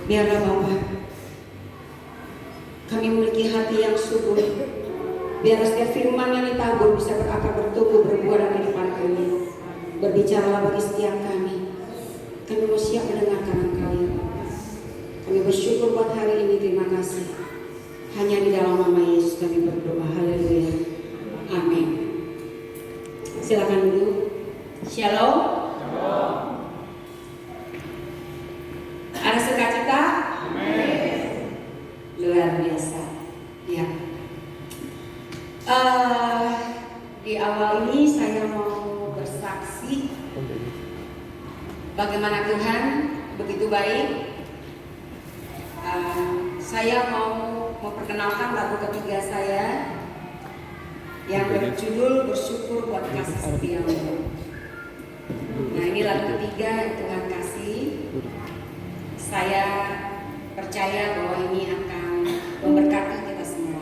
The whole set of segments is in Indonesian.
Biarlah Bapa, kami memiliki hati yang subur. Biar setiap firman yang ditabur bisa berakar, bertumbuh, berbuah dalam kehidupan kami. Berbicaralah bagi setiap kami. Kami mau siap mendengarkan Engkau ya Bapa. Kami bersyukur buat hari ini, terima kasih. Hanya di dalam nama Yesus kami berdoa. Haleluya. Amin. Silakan duduk. Shalom. Ada sukacita? Amin. Luar biasa. Ya. Di awal ini saya mau bersaksi bagaimana Tuhan begitu baik. Saya mau memperkenalkan lagu ketiga saya yang berjudul Bersyukur Buat Kasih Setiamu. Nah, ini lagu ketiga yang Tuhan kasih. Saya percaya bahwa ini akan memberkati kita semua.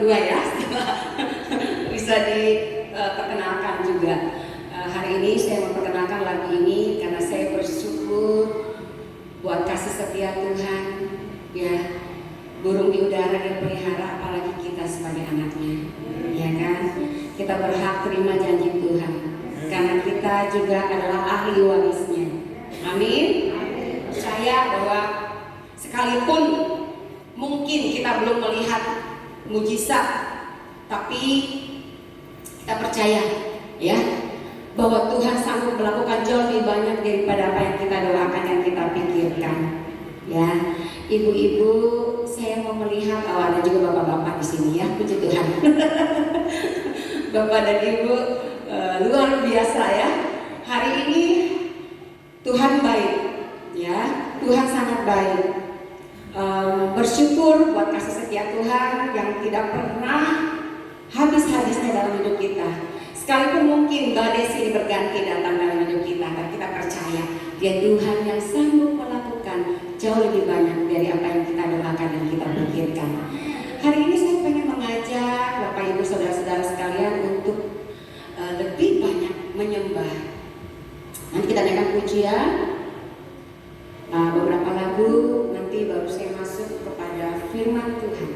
kedua ya, bisa diperkenalkan juga. Hari ini saya memperkenalkan lagu ini karena saya bersyukur buat kasih setia Tuhan ya, burung di udara dia pelihara, apalagi kita sebagai anaknya, ya kan? Kita berhak terima janji Tuhan, karena kita juga adalah ahli warisnya. Amin. Percaya bahwa sekalipun mungkin kita belum melihat mujizat, tapi kita percaya ya bahwa Tuhan sanggup melakukan jauh lebih banyak daripada apa yang kita doakan dan kita pikirkan. Ya, ibu-ibu, saya mau melihat, ada juga bapak-bapak di sini ya, puji Tuhan. Bapak dan ibu, luar biasa ya. Hari ini Tuhan baik, ya, Tuhan sangat baik. Bersyukur buat kasih setia Tuhan yang tidak pernah habis-habisnya dalam hidup kita. Sekalipun mungkin badai silih berganti datang dalam hidup kita, tapi kita percaya Dia Tuhan yang sanggup melakukan jauh lebih banyak dari apa yang kita doakan dan kita pikirkan. Hari ini saya pengen mengajak Bapak Ibu Saudara-saudara sekalian untuk lebih banyak menyembah. Nanti kita naikkan pujian, beberapa lagu, nanti baru saya masuk kepada firman Tuhan.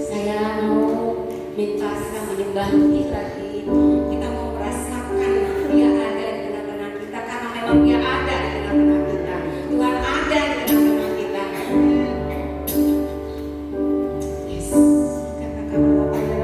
Saya mau minta kita menyembah lebih lagi. Kita mau merasakan Dia ada di tengah-tengah kita, karena memang Dia ada di tengah-tengah kita. Tuhan ada di tengah-tengah kita. Yes. Katakan apa ya.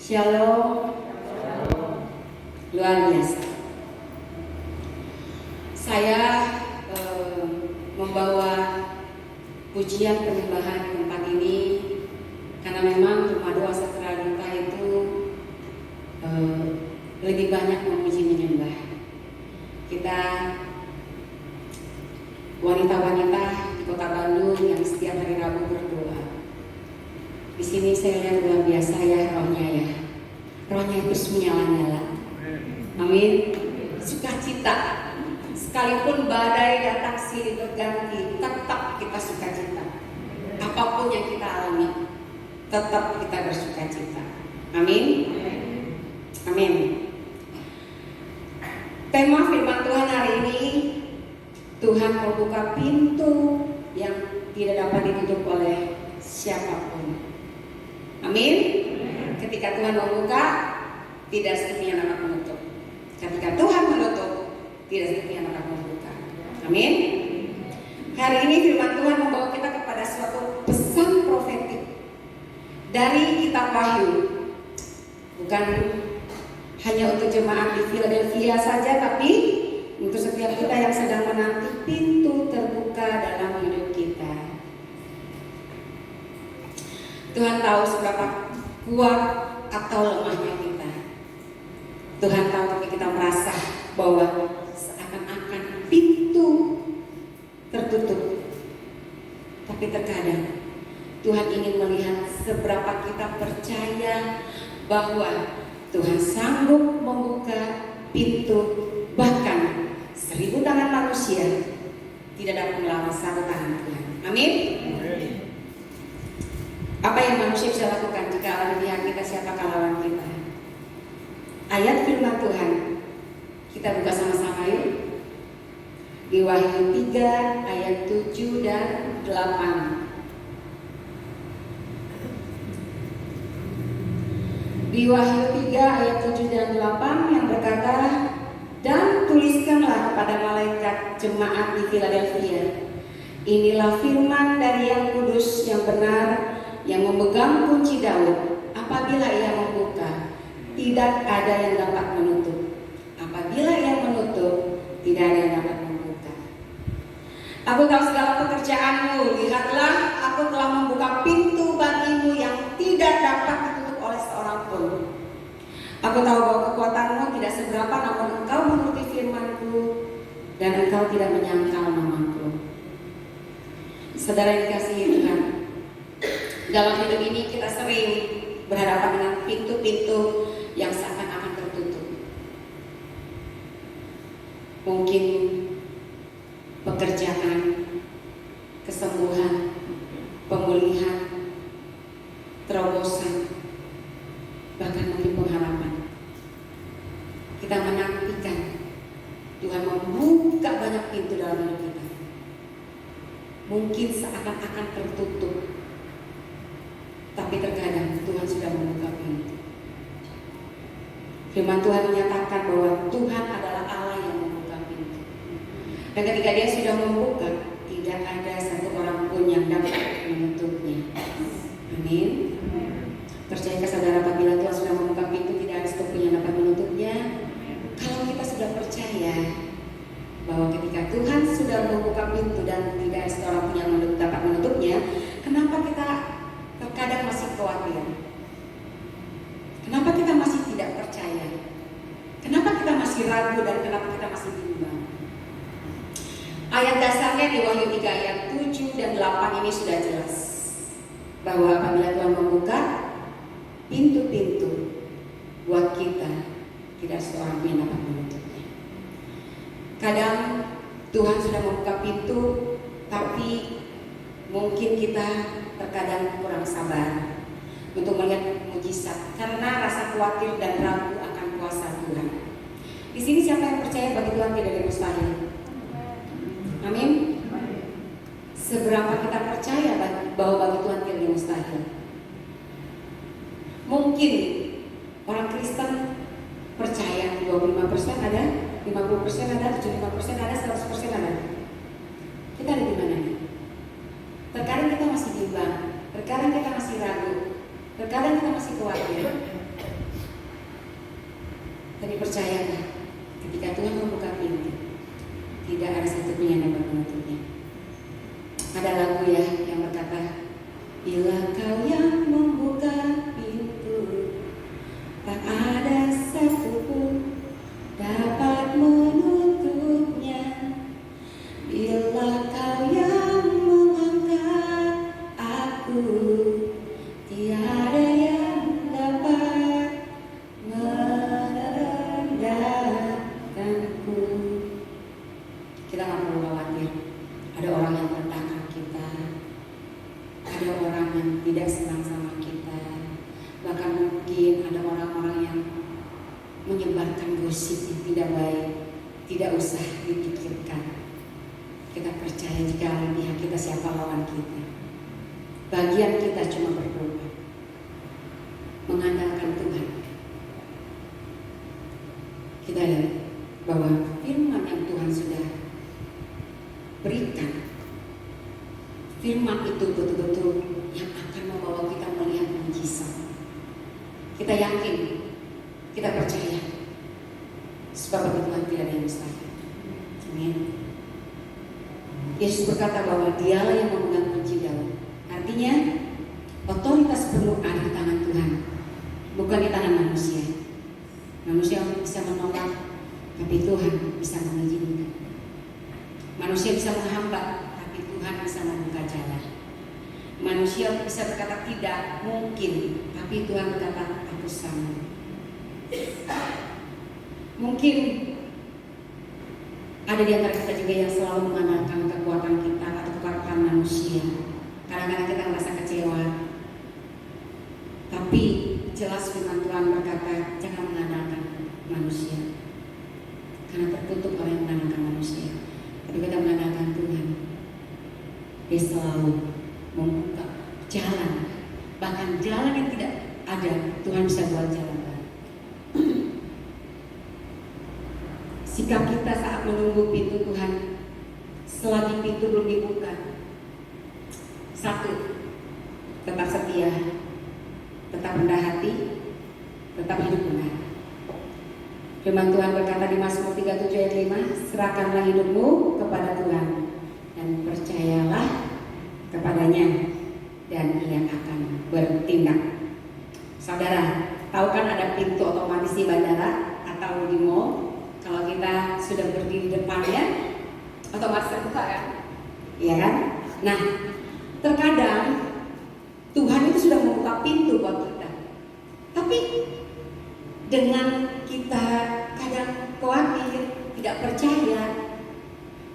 Shalom. Luar biasa. Saya membawa pujian penyembahan di tempat ini karena memang Rumah Doa Sejahtera Duka itu lebih banyak memuji menyembah. Kita wanita-wanita di Kota Bandung yang setiap hari Rabu berdoa. Di sini saya lihat luar biasa ya rohnya ya. Rohnya itu menyala-nyala. Amin. Sukacita. Sekalipun badai datang silih berganti, tetap kita sukacita. Apapun yang kita alami, tetap kita bersukacita. Amin. Amin. Tema firman Tuhan hari ini, Tuhan membuka pintu yang tidak dapat ditutup oleh siapapun. Amin. Ketika Tuhan membuka, tidak setia dapat menutup. Ketika Tuhan menutup, tidak setia dapat membuka. Amin. Hari ini firman Tuhan membawa kita kepada suatu pesan profetik dari kitab Wahyu. Bukan hanya untuk jemaat di Philadelphia saja, tapi untuk setiap kita yang sedang menanti pintu terbuka dalam hidup kita. Tuhan tahu seberapa kuat atau lemahnya kita. Tuhan tahu tapi kita merasa bahwa seakan-akan pintu tertutup. Tapi terkadang Tuhan ingin melihat seberapa kita percaya bahwa Tuhan sanggup membuka pintu, bahkan 1000 tangan manusia tidak dapat melawan 1 tangan Tuhan. Amin. Apa yang manusia bisa lakukan jika Allah di pihak kita, siapakah lawan kita? Ayat firman Tuhan kita buka sama-sama yuk. Di Wahyu 3 ayat 7 dan 8. Di Wahyu 3 ayat 7 dan 8 yang berkata, "Dan tuliskanlah kepada malaikat jemaat di Philadelphia, inilah firman dari yang kudus, yang benar, yang memegang kunci Daud. Apabila ia membuka, tidak ada yang dapat menutup. Apabila ia menutup, tidak ada yang dapat membuka. Aku tahu segala pekerjaanmu. Lihatlah, aku telah membuka pintu bagimu yang tidak dapat ditutup oleh seorang pun. Aku tahu bahwa kekuatanmu tidak seberapa, namun engkau menuruti firmanku dan engkau tidak menyangkal namaku." Saudara yang dikasihi Tuhan, dalam hidup ini kita sering berhadapan dengan pintu-pintu yang seakan-akan tertutup. Mungkin pekerjaan, kesembuhan, pemulihan, terobosan, bahkan mungkin pengharapan. Kita menantikan Tuhan membuka banyak pintu dalam hidup kita. Mungkin seakan-akan tertutup, tapi terkadang Tuhan sudah membuka pintu. Firman Tuhan menyatakan bahwa Tuhan adalah Allah yang membuka pintu. Dan ketika Dia sudah membuka, tidak ada satu orang pun yang dapat menutupnya. Amin. Percayakah saudara, apabila Tuhan sudah membuka pintu, tidak ada satu pun yang dapat menutupnya? Kalau kita sudah percaya bahwa ketika Tuhan sudah membuka pintu dan tidak ada satu orang pun yang dapat menutupnya, kenapa kita terkadang masih khawatir? Kenapa kita masih tidak percaya? Kenapa kita masih ragu dan kenapa kita masih bimbang? Ayat dasarnya di Wahyu 3 ayat 7 dan 8 ini sudah jelas bahwa apabila Tuhan membuka pintu-pintu buat kita, tidak seorang pun yang dapat menutupnya. Kadang Tuhan sudah membuka pintu, tapi mungkin kita terkadang kurang sabar untuk melihat mujizat karena rasa khawatir dan ragu akan kuasa Tuhan. Di sini siapa yang percaya bagi Tuhan tidak ada mustahil? Amin. Seberapa kita percaya bahwa bagi Tuhan tidak ada mustahil? Mungkin orang Kristen percaya 25% ada, 50% ada, 75% ada, 100% ada. Kita ada di mana nih? Terkadang kita masih bimbang, terkadang kita masih ragu, terkadang kita masih khawatir. Tapi percayalah, ketika Tuhan membuka pintu, tidak ada satupun yang dapat menutupnya. Ada lagu ya yang berkata, bila Kau yang membuka pintu, tak ada satupun dapat menutupnya. Bila Kau yang mengangkat aku, tiada yang dapat merendahkanku. Kita nggak perlu khawatir. Ada orang yang merendahkan kita, ada orang yang tidak senang sama kita, bahkan mungkin ada orang-orang yang menyebarkan gosip yang tidak baik. Tidak usah dipikirkan. Kita percaya jika pihak kita siapa lawan kita. Bagian kita cuma berdoa, mengandalkan Tuhan. Kita lihat bahwa firman yang Tuhan sudah berikan, firman itu betul-betul yang akan membawa kita melihat mujizat. Kita yakin, kita percaya, sebab bagi Tuhan tidak ada yang mustahil. Amin. Yesus berkata bahwa Dialah yang memegang kunci Daud. Artinya otoritas perlu ada di tangan Tuhan, bukan di tangan manusia. Manusia bisa menolak, tapi Tuhan bisa mengizinkan. Manusia bisa menghambat, tapi Tuhan bisa membuka jalan. Manusia bisa berkata tidak mungkin, tapi Tuhan berkata aku sanggup. Mungkin ada di antara kita juga yang selalu mengandalkan kekuatan kita atau kekuatan manusia. Kadang-kadang kita merasa kecewa, tapi jelas firman Tuhan berkata jangan mengandalkan manusia, karena tertutup orang yang mengandalkan manusia. Tapi kita mengandalkan Tuhan, Dia selalu membuka jalan, bahkan jalan yang tidak ada Tuhan bisa buat jalan. Sikap kita saat menunggu pintu Tuhan, selagi pintu belum dibuka, satu, tetap setia, tetap rendah hati, tetap hidup benar. Firman Tuhan berkata di Mazmur 37 ayat 5, serahkanlah hidupmu kepada Tuhan dan percayalah kepadanya dan Ia akan bertindak. Saudara, tahu kan ada pintu otomatis di bandara atau di mall? Kalau kita sudah berdiri di depannya, otomatis terbuka kan? Iya kan? Nah, terkadang Tuhan itu sudah membuka pintu buat kita. Tapi dengan kita kadang khawatir, tidak percaya,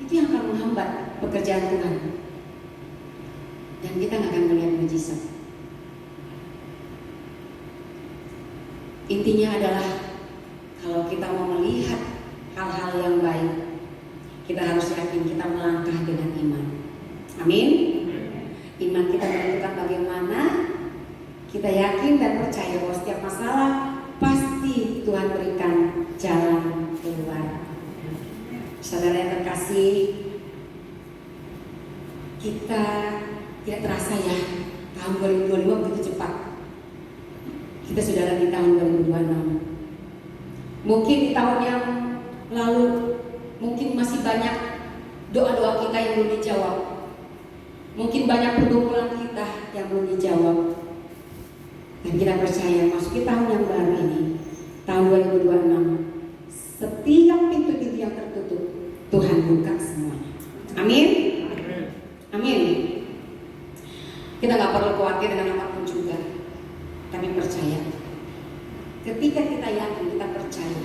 itu yang akan menghambat pekerjaan Tuhan. Dan kita nggak akan melihat mujizat. Intinya adalah kalau kita mau melihat hal-hal yang baik, kita harus yakin kita melangkah dengan iman. Amin. Iman kita menentukan bagaimana kita yakin dan percaya bahwa setiap masalah pasti Tuhan berikan jalan keluar. Saudara yang terkasih, kita tidak terasa ya, tahun 2025 begitu cepat. Kita sudah ada di tahun 2026. Mungkin di tahun yang lalu, mungkin masih banyak doa-doa kita yang belum dijawab. Mungkin banyak pergumulan kita yang belum dijawab. Dan kita percaya masuki tahun yang baru ini, tahun 2026, setiap pintu-pintu yang tertutup Tuhan buka semuanya. Amin. Amin. Kita gak perlu khawatir dengan apapun juga, tapi percaya. Ketika kita yakin, kita percaya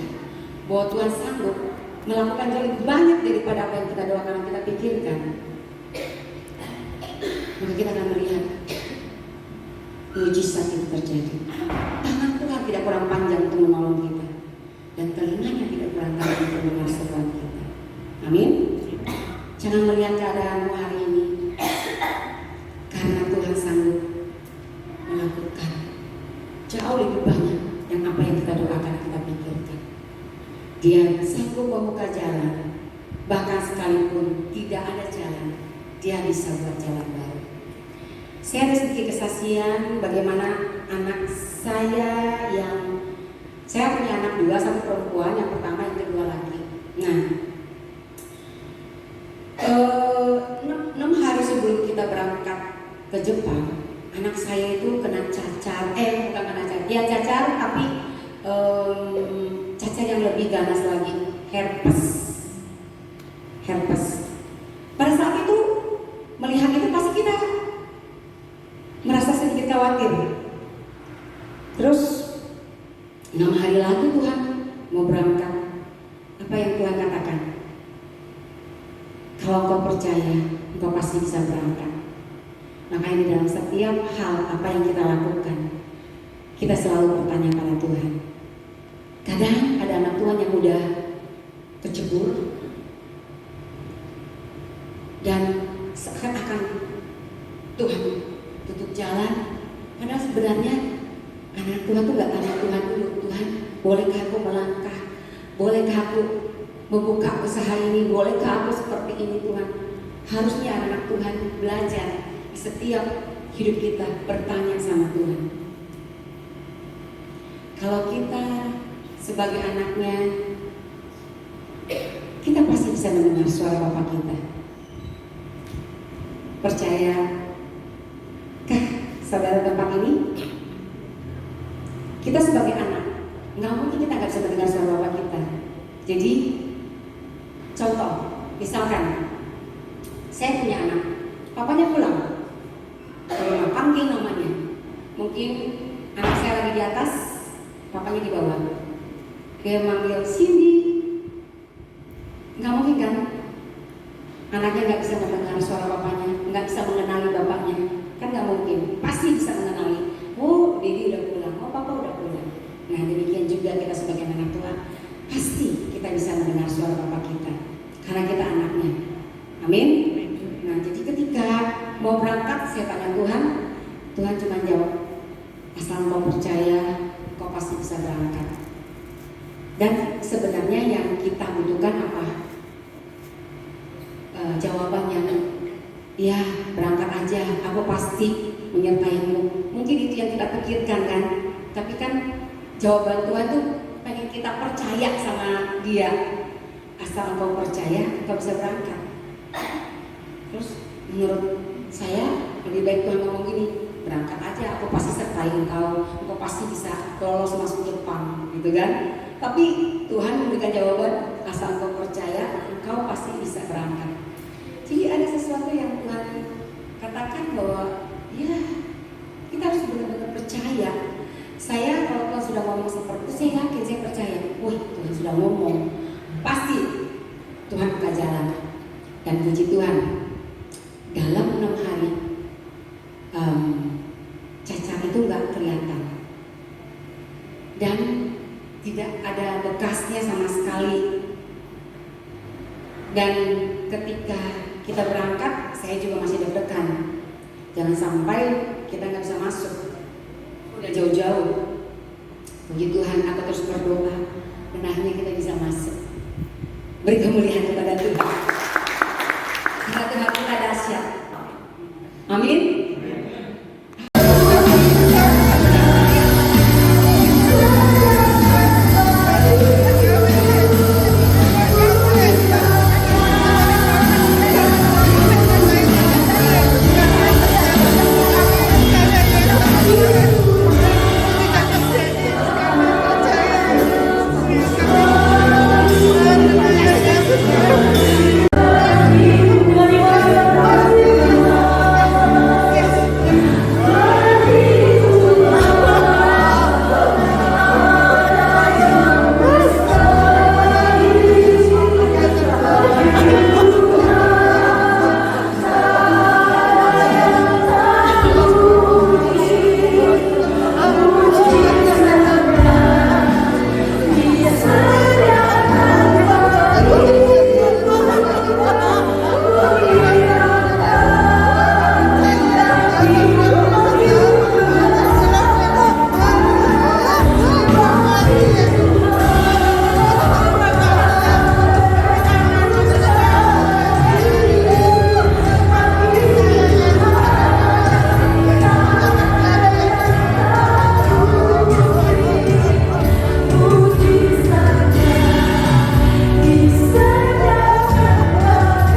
bahwa Tuhan sanggup melakukan jauh lebih banyak daripada apa yang kita doakan dan kita pikirkan, maka kita akan melihat mujizat itu terjadi. Tangan Tuhan tidak kurang panjang untuk menolong kita, dan telinganya tidak kurang tajam untuk mendengar seruan kita. Amin. Jangan melihat keadaanmu hari ini, karena Tuhan sanggup melakukan jauh lebih banyak yang apa yang kita doakan, kita pikirkan. Dia sanggup membuka jalan, bahkan sekalipun tidak ada jalan, Dia bisa buat jalan baru. Saya ada sedikit kesaksian bagaimana anak saya yang Saya punya anak 2, 1 perempuan, yang pertama, yang kedua laki. Nah, 6 hari sebelum kita berangkat ke Jepang, anak saya itu kena cacar, bukan kena cacar, ya cacar, tapi cacar yang lebih ganas lagi, herpes. Pada saat itu, melihat itu pasti kita merasa sedikit khawatir. Terus 6 hari lagi Tuhan mau berangkat. Apa yang Tuhan katakan? Kalau kau percaya, engkau pasti bisa berangkat. Makanya di dalam setiap hal apa yang kita lakukan, kita selalu bertanya pada Tuhan. Kadang ada anak Tuhan yang udah kecebur dan seakan-akan Tuhan tutup jalan. Padahal sebenarnya anak Tuhan tuh gak tanya Tuhan dulu. Tuhan, bolehkah aku melangkah? Bolehkah aku membuka usaha ini? Bolehkah aku seperti ini Tuhan? Harusnya anak Tuhan belajar setiap hidup kita bertanya sama Tuhan. Kalau kita sebagai anaknya, kita pasti bisa mendengar suara Bapa kita. Percayakah saudara tempat ini? Kita sebagai anak, nggak mungkin kita nggak bisa mendengar suara Bapa kita. Jadi, contoh, misalkan saya punya anak, papanya pulang, panggil namanya. Mungkin anak saya lagi di atas, papanya di bawah. Dia manggil Cindy, nggak mungkin kan? Anaknya nggak bisa mendengar suara bapaknya, nggak bisa mengenali bapaknya, kan nggak mungkin. Pasti bisa mengenali. Oh, Dedi udah pulang, oh papa udah pulang. Nah demikian juga kita sebagai anak Tuhan, pasti kita bisa mendengar suara bapak kita, karena kita anaknya. Amin. Nah jadi ketika mau berangkat, saya tanya Tuhan, Tuhan cuma jawab, asal kau percaya, kau pasti bisa berangkat. Dan sebenarnya yang kita butuhkan apa? Jawabannya, ya berangkat aja, aku pasti menyertaimu. Mungkin itu yang kita pikirkan kan, tapi kan jawaban Tuhan tuh pengen kita percaya sama Dia. Asal engkau percaya, engkau bisa berangkat. Terus menurut saya lebih baik Tuhan ngomong gini, berangkat aja, aku pasti sertai engkau pasti bisa lolos masuk Jepang, gitu kan? Tapi Tuhan memberikan jawaban, asal engkau percaya, engkau pasti bisa berangkat. Jadi ada sesuatu yang Tuhan katakan bahwa ya kita harus benar-benar percaya. Saya kalau Tuhan sudah ngomong seperti itu, saya yakin, saya percaya. Wah, Tuhan sudah ngomong, pasti Tuhan buka jalan. Dan puji Tuhan, dalam 6 hari cacar itu nggak kelihatan dan tidak ada bekasnya sama sekali. Dan ketika kita berangkat, saya juga masih deg-degan. Jangan sampai kita nggak bisa masuk. Udah jauh-jauh. Puji Tuhan, aku terus berdoa dan akhirnya kita bisa masuk. Beri kemuliaan kepada Tuhan. Karena Tuhan kita dahsyat. Amin.